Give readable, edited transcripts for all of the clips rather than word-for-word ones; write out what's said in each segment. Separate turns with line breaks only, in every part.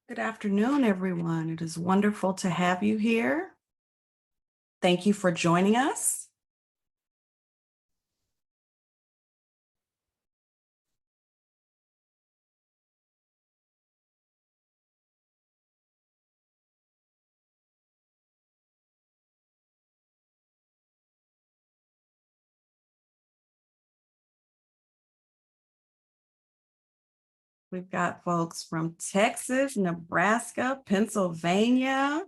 Good afternoon, everyone. It is wonderful to have you here. Thank you for joining us. We've got folks from Texas, Nebraska, Pennsylvania.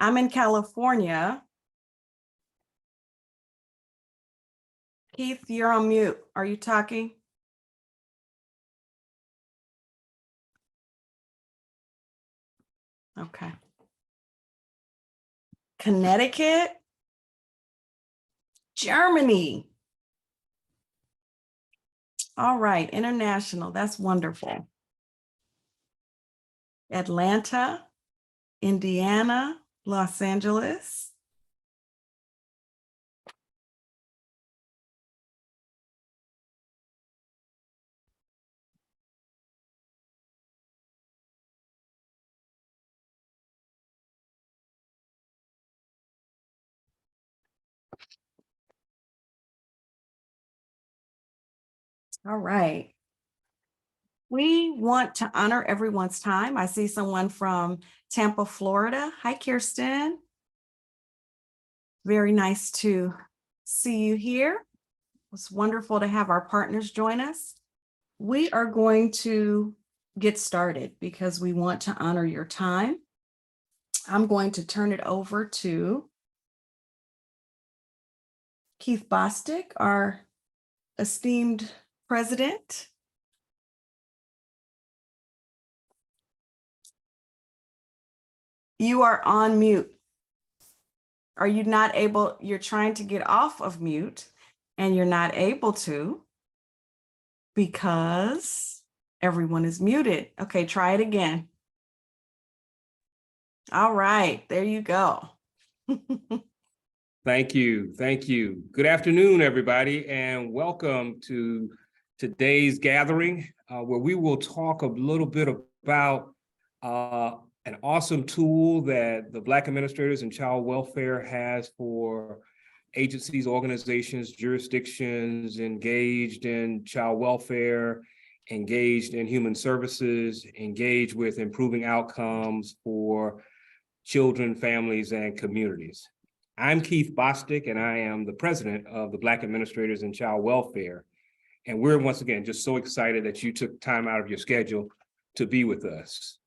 I'm in California. Keith, you're on mute. Are you talking? Okay. Connecticut, Germany. All right, international. That's wonderful. Atlanta, Indiana, Los Angeles. All right. We want to honor everyone's time. I see someone from Tampa, Florida. Hi, Kirsten. Very nice to see you here. It's wonderful to have our partners join us. We are going to get started because we want to honor your time. I'm going to turn it over to Keith Bostic, our esteemed president. You are on mute. Are you not able? You're trying to get off of mute and you're not able to because everyone is muted. Okay, try it again. All right, there you go.
Thank you. Thank you. Good afternoon, everybody, and welcome to today's gathering, where we will talk a little bit about an awesome tool that the Black Administrators in Child Welfare has for agencies, organizations, jurisdictions engaged in child welfare, engaged in human services, engaged with improving outcomes for children, families, and communities. I'm Keith Bostic, and I am the president of the Black Administrators in Child Welfare. And we're once again just so excited that you took time out of your schedule to be with us.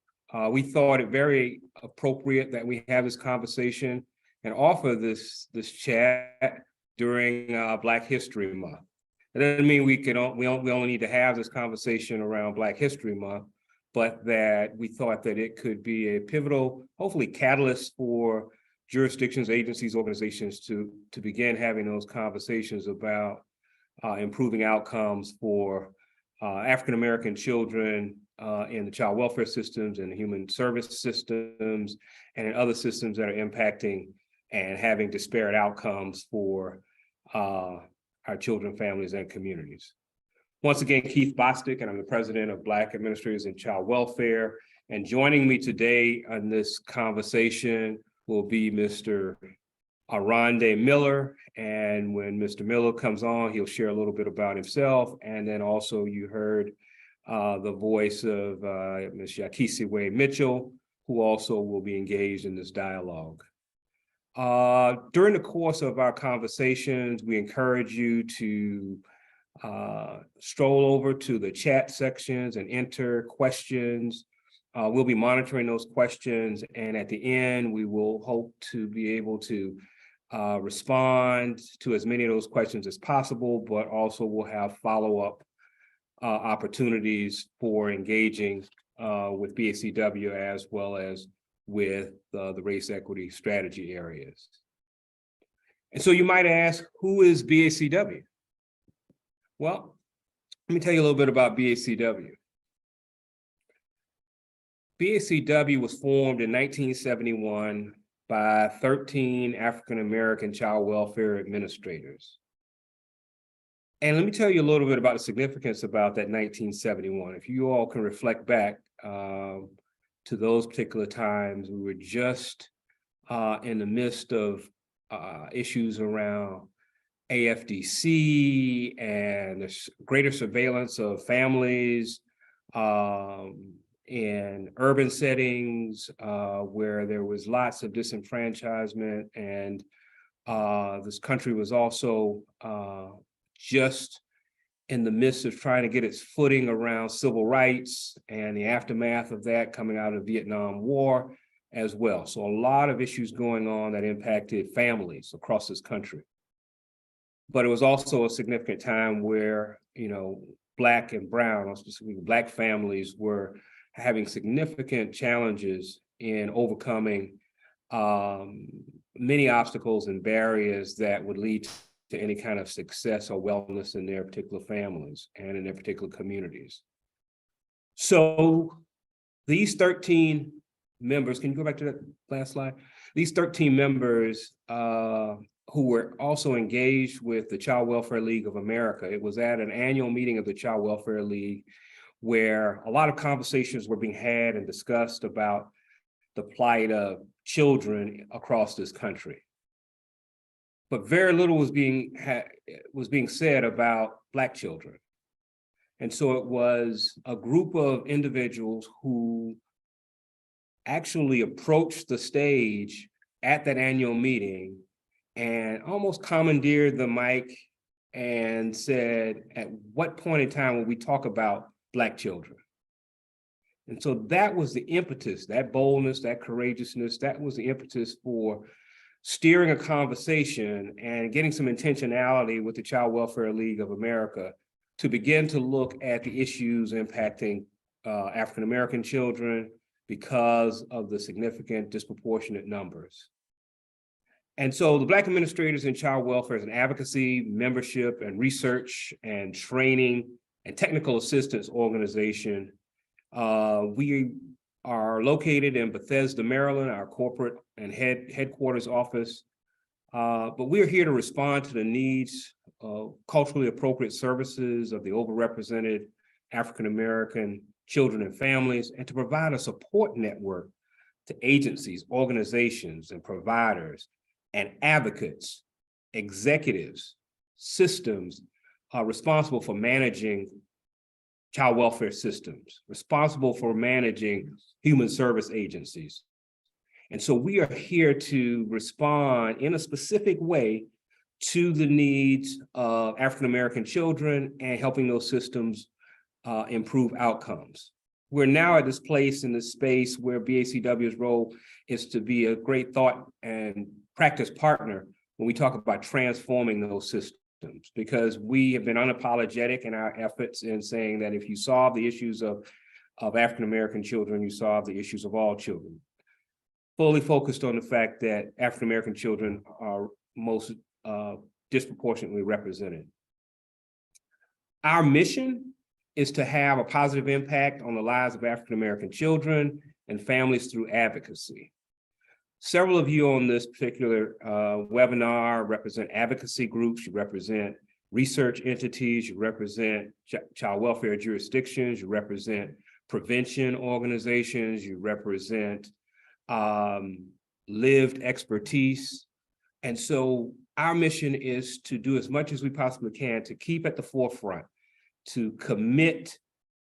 We thought it very appropriate that we have this conversation and offer this chat during Black History Month. It doesn't mean we only need to have this conversation around Black History Month, but that we thought that it could be a pivotal, hopefully catalyst for jurisdictions, agencies, organizations to begin having those conversations about improving outcomes for African-American children in the child welfare systems and the human service systems and in other systems that are impacting and having disparate outcomes for our children, families, and communities. Once again, Keith Bostic, and I'm the president of Black Administrators in Child Welfare. And joining me today on this conversation will be Mr. Aronde Miller. And when Mr. Miller comes on, he'll share a little bit about himself. And then also you heard the voice of Ms. Yakisiwe Mitchell, who also will be engaged in this dialogue. During the course of our conversations, we encourage you to stroll over to the chat sections and enter questions. We'll be monitoring those questions, and at the end, we will hope to be able to respond to as many of those questions as possible, but also we'll have follow-up opportunities for engaging with BACW as well as with the race equity strategy areas. And so you might ask, who is BACW? Well, let me tell you a little bit about BACW. BACW was formed in 1971 by 13 African-American child welfare administrators. And let me tell you a little bit about the significance about that 1971. If you all can reflect back to those particular times, we were just in the midst of issues around AFDC and the greater surveillance of families in urban settings where there was lots of disenfranchisement, and this country was also just in the midst of trying to get its footing around civil rights and the aftermath of that coming out of the Vietnam War as well. So a lot of issues going on that impacted families across this country. But it was also a significant time where, Black and brown, or specifically Black families, were having significant challenges in overcoming many obstacles and barriers that would lead to any kind of success or wellness in their particular families and in their particular communities. So these 13 members, can you go back to that last slide? These 13 members who were also engaged with the Child Welfare League of America. It was at an annual meeting of the Child Welfare League where a lot of conversations were being had and discussed about the plight of children across this country. But very little was being said about Black children. And so it was a group of individuals who actually approached the stage at that annual meeting and almost commandeered the mic and said, at what point in time will we talk about Black children? And so that was the impetus, that boldness, that courageousness, that was the impetus for steering a conversation and getting some intentionality with the Child Welfare League of America to begin to look at the issues impacting African-American children because of the significant disproportionate numbers. And so the Black Administrators in Child Welfare is an advocacy, membership, and research and training and technical assistance organization. We are located in Bethesda, Maryland, our corporate and headquarters office. But we are here to respond to the needs of culturally appropriate services of the overrepresented African-American children and families, and to provide a support network to agencies, organizations, and providers, and advocates, executives, systems responsible for managing child welfare systems, responsible for managing human service agencies. And so we are here to respond in a specific way to the needs of African-American children and helping those systems improve outcomes. We're now at this place in this space where BACW's role is to be a great thought and practice partner when we talk about transforming those systems, because we have been unapologetic in our efforts in saying that if you solve the issues of African-American children, you solve the issues of all children. Fully focused on the fact that African-American children are most disproportionately represented. Our mission is to have a positive impact on the lives of African-American children and families through advocacy. Several of you on this particular webinar represent advocacy groups, you represent research entities, you represent child welfare jurisdictions, you represent prevention organizations, you represent lived expertise. And so our mission is to do as much as we possibly can to keep at the forefront, to commit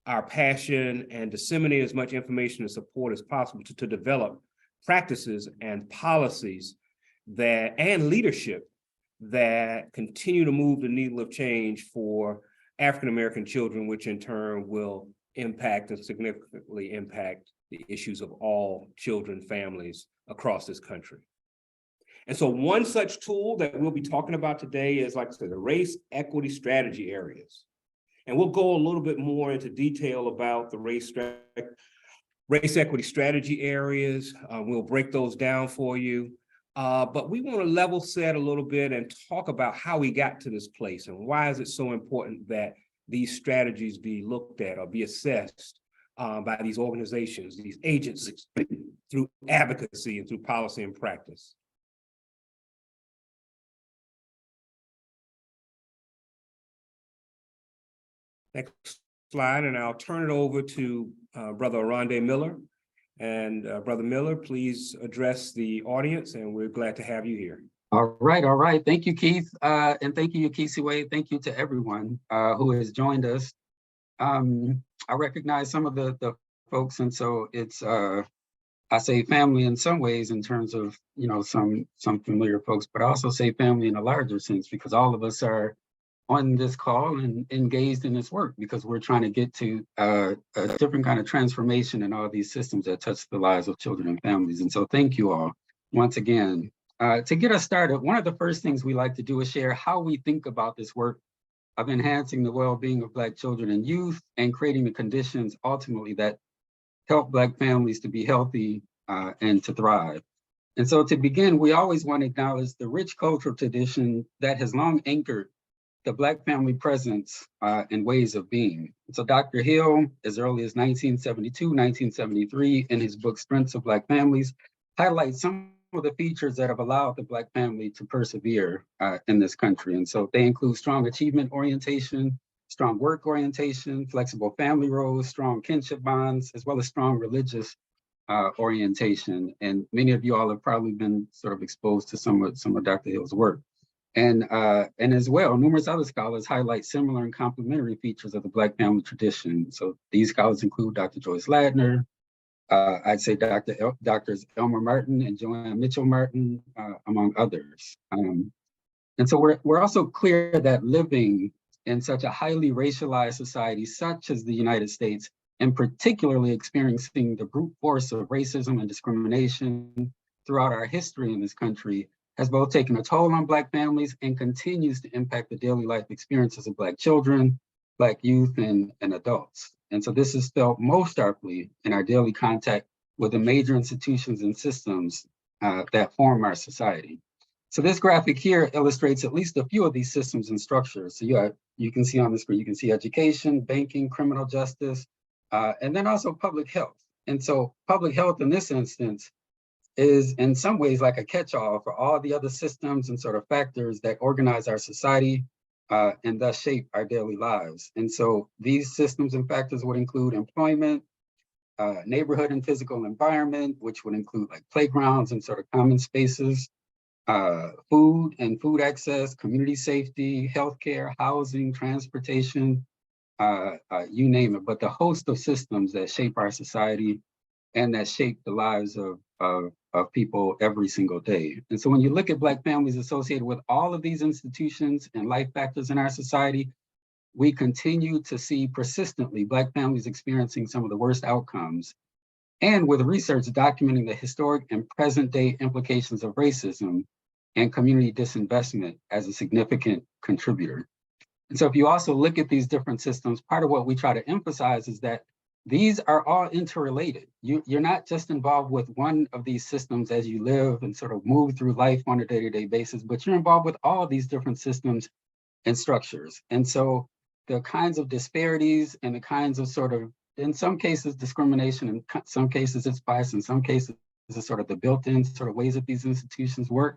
our passion and disseminate as much information and support as possible to develop practices and policies that and leadership that continue to move the needle of change for African-American children, which in turn will impact and significantly impact the issues of all children, families across this country. And so one such tool that we'll be talking about today is, like I said, the race equity strategy areas. And we'll go a little bit more into detail about the race equity strategy areas. We'll break those down for you. But we want to level set a little bit and talk about how we got to this place and why is it so important that these strategies be looked at or be assessed by these organizations, these agencies, through advocacy and through policy and practice. Next slide, and I'll turn it over to Brother Aronde Miller. And Brother Miller, please address the audience, and we're glad to have you here.
All right. Thank you, Keith. And thank you, Yukisiwe. Thank you to everyone who has joined us. I recognize some of the folks, and so it's, I say family in some ways in terms of, some familiar folks, but I also say family in a larger sense because all of us are on this call and engaged in this work because we're trying to get to a different kind of transformation in all these systems that touch the lives of children and families. And so thank you all once again. To get us started, one of the first things we like to do is share how we think about this work of enhancing the well-being of Black children and youth and creating the conditions ultimately that help Black families to be healthy and to thrive. And so to begin, we always want to acknowledge the rich cultural tradition that has long anchored the Black family presence and ways of being. So Dr. Hill, as early as 1972, 1973, in his book, Strengths of Black Families, highlights some of the features that have allowed the Black family to persevere in this country. And so they include strong achievement orientation, strong work orientation, flexible family roles, strong kinship bonds, as well as strong religious orientation. And many of you all have probably been sort of exposed to some of Dr. Hill's work. And as well, numerous other scholars highlight similar and complementary features of the Black family tradition. So these scholars include Dr. Joyce Ladner, I'd say Doctors Elmer Martin and Joanne Mitchell Martin, among others. And so we're also clear that living in such a highly racialized society, such as the United States, and particularly experiencing the brute force of racism and discrimination throughout our history in this country, has both taken a toll on Black families and continues to impact the daily life experiences of Black children, Black youth, and adults. And so this is felt most sharply in our daily contact with the major institutions and systems that form our society. So this graphic here illustrates at least a few of these systems and structures. So you can see on the screen, you can see education, banking, criminal justice, and then also public health. And so public health in this instance is in some ways like a catch-all for all the other systems and sort of factors that organize our society and thus shape our daily lives. And so these systems and factors would include employment, neighborhood and physical environment, which would include like playgrounds and sort of common spaces, food and food access, community safety, healthcare, housing, transportation, you name it, but the host of systems that shape our society and that shape the lives of people every single day. And so when you look at Black families associated with all of these institutions and life factors in our society, we continue to see persistently Black families experiencing some of the worst outcomes, and with research documenting the historic and present day implications of racism and community disinvestment as a significant contributor. And so if you also look at these different systems, part of what we try to emphasize is that these are all interrelated. You're not just involved with one of these systems as you live and sort of move through life on a day-to-day basis, but you're involved with all these different systems and structures. And so the kinds of disparities and the kinds of sort of, in some cases, discrimination, in some cases it's bias, in some cases it's sort of the built-in sort of ways that these institutions work.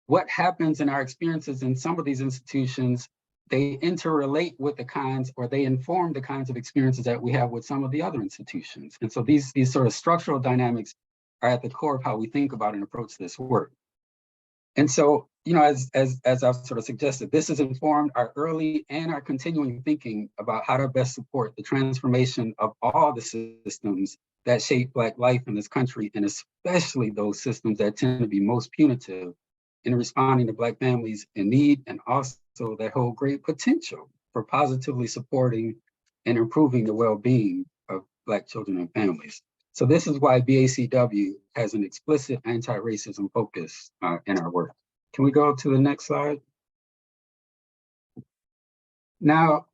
What happens in our experiences in some of these institutions, they interrelate with the kinds, or they inform the kinds of experiences that we have with some of the other institutions. And so these sort of structural dynamics are at the core of how we think about and approach this work. And so, as I've sort of suggested, this has informed our early and our continuing thinking about how to best support the transformation of all the systems that shape Black life in this country, and especially those systems that tend to be most punitive in responding to Black families in need, and also that hold great potential for positively supporting and improving the well-being of Black children and families. So this is why BACW has an explicit anti-racism focus in our work. Can we go to the next slide? Now,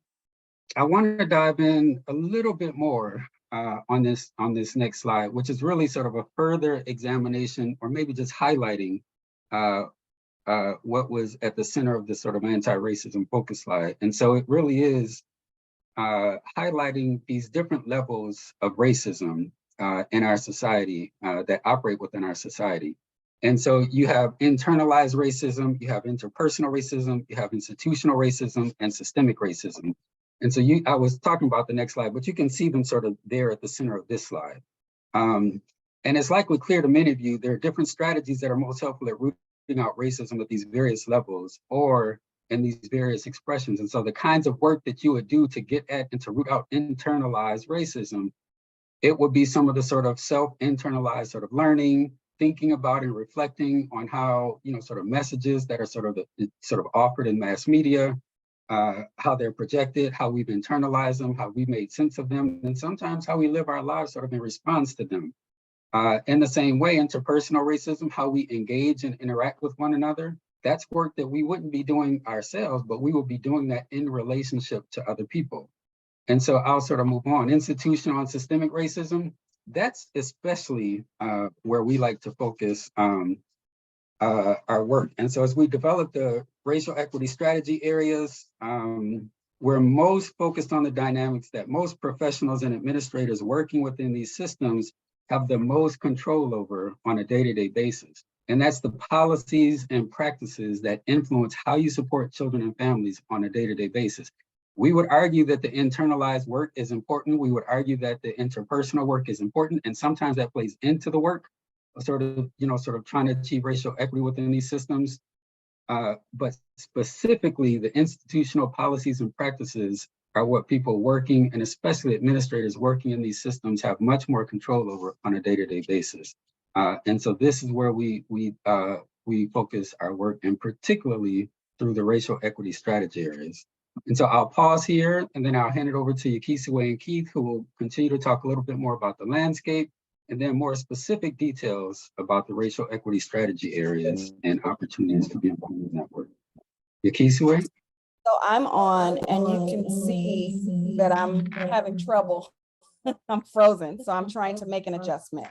I want to dive in a little bit more on this next slide, which is really sort of a further examination, or maybe just highlighting what was at the center of this sort of anti-racism focus slide. And so it really is highlighting these different levels of racism in our society that operate within our society. And so you have internalized racism, you have interpersonal racism, you have institutional racism, and systemic racism. And so I was talking about the next slide, but you can see them sort of there at the center of this slide. And it's likely clear to many of you, there are different strategies that are most helpful at rooting out racism at these various levels or in these various expressions. And so the kinds of work that you would do to get at and to root out internalized racism, it would be some of the sort of self-internalized sort of learning, thinking about and reflecting on how, sort of messages that are sort of offered in mass media, how they're projected, how we've internalized them, how we made sense of them, and sometimes how we live our lives sort of in response to them. In the same way, interpersonal racism, how we engage and interact with one another, that's work that we wouldn't be doing ourselves, but we will be doing that in relationship to other people. And so I'll sort of move on. Institutional and systemic racism, that's especially where we like to focus our work. And so as we develop the racial equity strategy areas, we're most focused on the dynamics that most professionals and administrators working within these systems have the most control over on a day-to-day basis. And that's the policies and practices that influence how you support children and families on a day-to-day basis. We would argue that the internalized work is important. We would argue that the interpersonal work is important. And sometimes that plays into the work, sort of trying to achieve racial equity within these systems. But specifically, the institutional policies and practices are what people working, and especially administrators working in these systems, have much more control over on a day-to-day basis. And so this is where we focus our work, and particularly through the racial equity strategy areas. And so I'll pause here, and then I'll hand it over to Yakisiwe and Keith, who will continue to talk a little bit more about the landscape, and then more specific details about the racial equity strategy areas and opportunities to be involved in that work. Yakisiwe?
So I'm on, and you can see that I'm having trouble. I'm frozen, so I'm trying to make an adjustment.